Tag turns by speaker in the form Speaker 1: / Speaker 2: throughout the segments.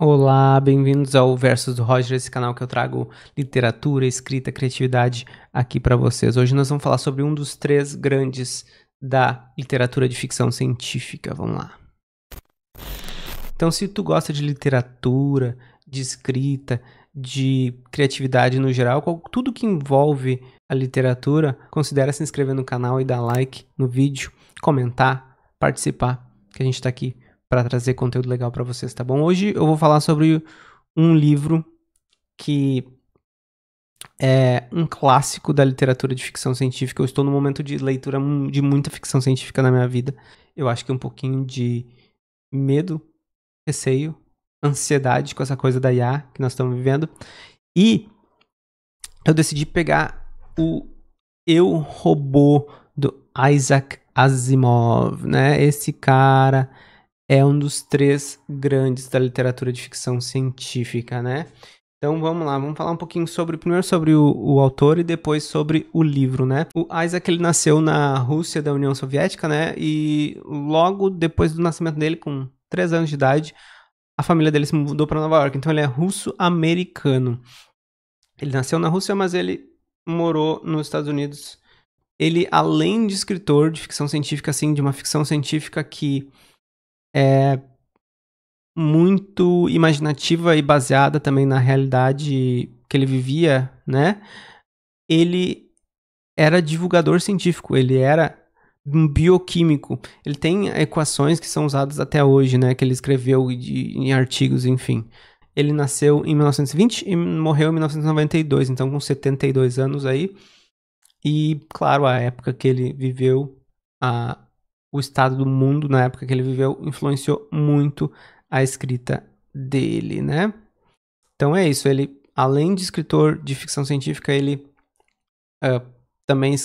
Speaker 1: Olá, bem-vindos ao Versos do Roger, esse canal que eu trago literatura, escrita, criatividade aqui para vocês. Hoje nós vamos falar sobre um dos três grandes da literatura de ficção científica. Vamos lá. Então, se tu gosta de literatura, de escrita, de criatividade no geral, tudo que envolve a literatura, considere se inscrever no canal e dar like no vídeo, comentar, participar, que a gente tá aqui para trazer conteúdo legal para vocês, tá bom? Hoje eu vou falar sobre um livro que é um clássico da literatura de ficção científica. Eu estou no momento de leitura de muita ficção científica na minha vida. Eu acho que um pouquinho de medo, receio, ansiedade com essa coisa da IA que nós estamos vivendo. E eu decidi pegar o Eu, Robô, do Isaac Asimov, né? Esse cara é um dos três grandes da literatura de ficção científica, né? Então vamos lá, vamos falar um pouquinho primeiro sobre o autor e depois sobre o livro, né? O Isaac, ele nasceu na Rússia da União Soviética, né? E logo depois do nascimento dele, com 3 anos de idade, a família dele se mudou para Nova York. Então ele é russo-americano. Ele nasceu na Rússia, mas ele morou nos Estados Unidos. Ele, além de escritor de ficção científica, assim, de uma ficção científica que é muito imaginativa e baseada também na realidade que ele vivia, né? Ele era divulgador científico, ele era um bioquímico. Ele tem equações que são usadas até hoje, né? Que ele escreveu em artigos, enfim. Ele nasceu em 1920 e morreu em 1992, então com 72 anos aí. E, claro, a época que ele viveu, o estado do mundo na época que ele viveu, influenciou muito a escrita dele, né? Então é isso, ele, além de escritor de ficção científica, ele também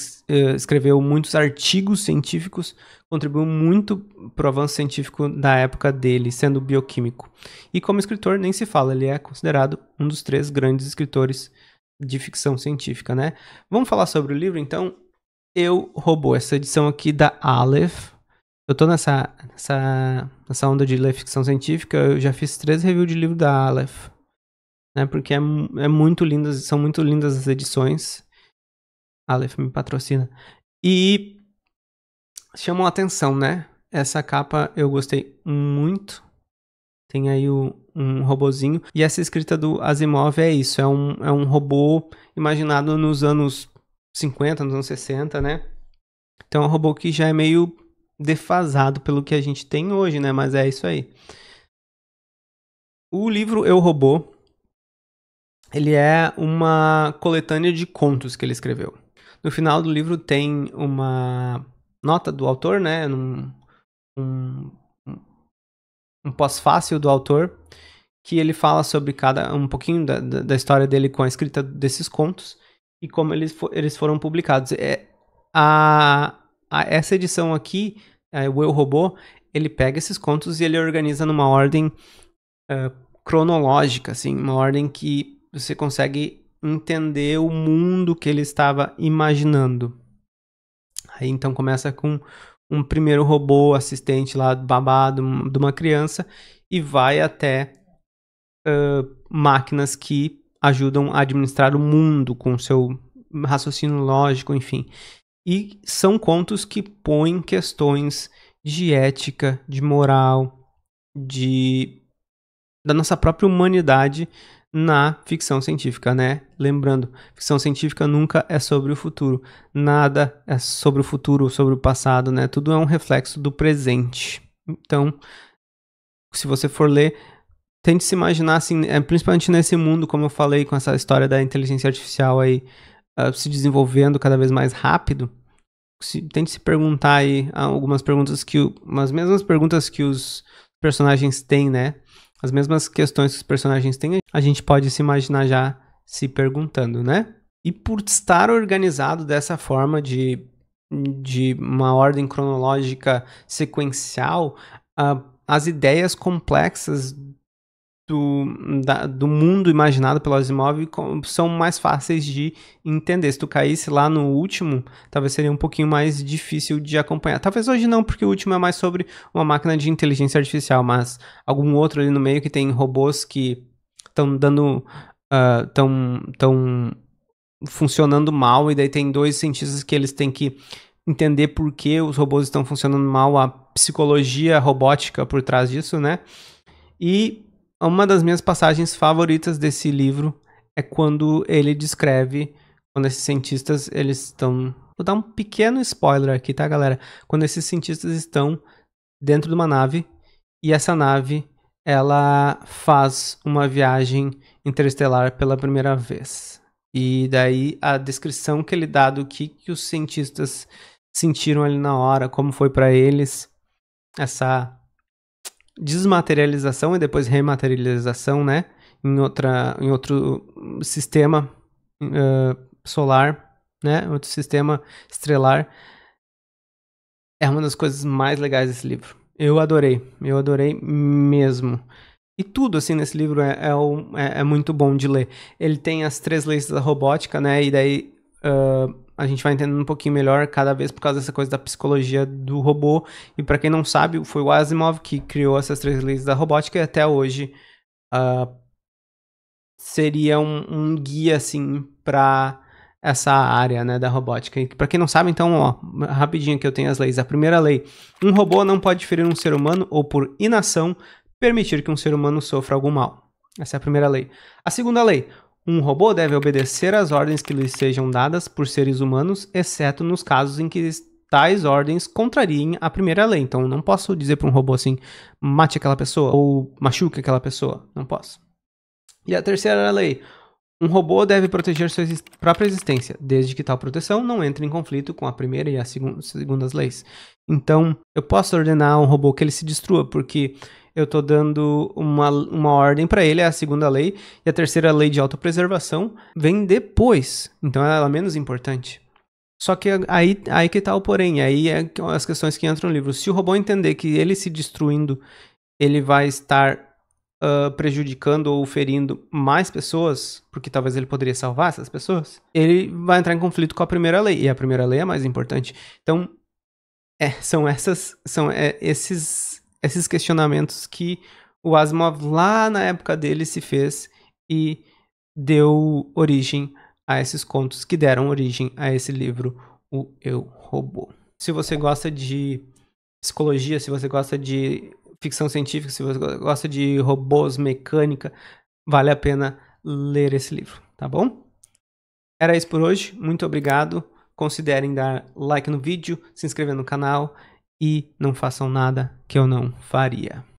Speaker 1: escreveu muitos artigos científicos, contribuiu muito para o avanço científico da época dele, sendo bioquímico. E como escritor, nem se fala, ele é considerado um dos 3 grandes escritores de ficção científica, né? Vamos falar sobre o livro, então? Eu, Robô, essa edição aqui da Aleph. Eu tô nessa onda de ler ficção científica, eu já fiz 3 reviews de livro da Aleph, né? Porque é muito lindas, são muito lindas as edições. A Aleph me patrocina. E chamou a atenção, né? Essa capa eu gostei muito. Tem aí um robozinho. E essa escrita do Asimov é isso. É um robô imaginado nos anos 50, nos anos 60, né? Então é um robô que já é meio defasado pelo que a gente tem hoje, né? Mas é isso aí. O livro Eu, Robô, ele é uma coletânea de contos que ele escreveu. No final do livro tem uma nota do autor, né? Um pós-fácil do autor, que ele fala sobre um pouquinho da história dele com a escrita desses contos e como eles foram publicados. Essa edição aqui, o Eu, Robô, ele pega esses contos e ele organiza numa ordem cronológica, assim, uma ordem que você consegue entender o mundo que ele estava imaginando. Aí então começa com um primeiro robô assistente lá, babado de uma criança, e vai até máquinas que ajudam a administrar o mundo com seu raciocínio lógico, enfim. E são contos que põem questões de ética, de moral, da nossa própria humanidade na ficção científica, né? Lembrando, ficção científica nunca é sobre o futuro. Nada é sobre o futuro ou sobre o passado, né? Tudo é um reflexo do presente. Então, se você for ler, tente se imaginar assim, principalmente nesse mundo, como eu falei, com essa história da inteligência artificial aí se desenvolvendo cada vez mais rápido. Tente se perguntar aí algumas perguntas as mesmas perguntas que os personagens têm, né? As mesmas questões que os personagens têm, a gente pode se imaginar já se perguntando, né? E por estar organizado dessa forma de uma ordem cronológica sequencial, as ideias complexas do mundo imaginado pelo Asimov são mais fáceis de entender. Se tu caísse lá no último, talvez seria um pouquinho mais difícil de acompanhar. Talvez hoje não, porque o último é mais sobre uma máquina de inteligência artificial, mas algum outro ali no meio que tem robôs que estão dando... estão funcionando mal, e daí tem dois cientistas que eles têm que entender por que os robôs estão funcionando mal, a psicologia robótica por trás disso, né? E uma das minhas passagens favoritas desse livro é quando ele descreve, quando esses cientistas, eles estão... Vou dar um pequeno spoiler aqui, tá, galera? Quando esses cientistas estão dentro de uma nave, e essa nave, ela faz uma viagem interestelar pela primeira vez. E daí a descrição que ele dá do que os cientistas sentiram ali na hora, como foi para eles essa desmaterialização e depois rematerialização, né, em outro sistema solar, né, outro sistema estelar, é uma das coisas mais legais desse livro. Eu adorei mesmo. E tudo, assim, nesse livro é muito bom de ler. Ele tem as 3 leis da robótica, né, e daí a gente vai entendendo um pouquinho melhor cada vez por causa dessa coisa da psicologia do robô. E para quem não sabe, foi o Asimov que criou essas 3 leis da robótica, e até hoje seria um guia, assim, para essa área, né, da robótica. E para quem não sabe, então, ó, rapidinho que eu tenho as leis. A primeira lei: um robô não pode ferir um ser humano ou, por inação, permitir que um ser humano sofra algum mal. Essa é a primeira lei. A segunda lei: um robô deve obedecer às ordens que lhe sejam dadas por seres humanos, exceto nos casos em que tais ordens contrariem a primeira lei. Então, não posso dizer para um robô assim, mate aquela pessoa ou machuque aquela pessoa. Não posso. E a terceira lei: um robô deve proteger sua própria existência, desde que tal proteção não entre em conflito com a primeira e a segunda leis. Então, eu posso ordenar a um robô que ele se destrua, porque eu estou dando uma ordem para ele, é a segunda lei, e a terceira lei de autopreservação vem depois, então ela é menos importante. Só que aí que tá o porém, aí é as questões que entram no livro. Se o robô entender que ele se destruindo, ele vai estar prejudicando ou ferindo mais pessoas, porque talvez ele poderia salvar essas pessoas, ele vai entrar em conflito com a primeira lei, e a primeira lei é mais importante. Então, são esses questionamentos que o Asimov lá na época dele se fez e deu origem a esses contos que deram origem a esse livro, O Eu, Robô. Se você gosta de psicologia, se você gosta de ficção científica, se você gosta de robôs, mecânica, vale a pena ler esse livro, tá bom? Era isso por hoje, muito obrigado. Considerem dar like no vídeo, se inscrever no canal e não façam nada que eu não faria.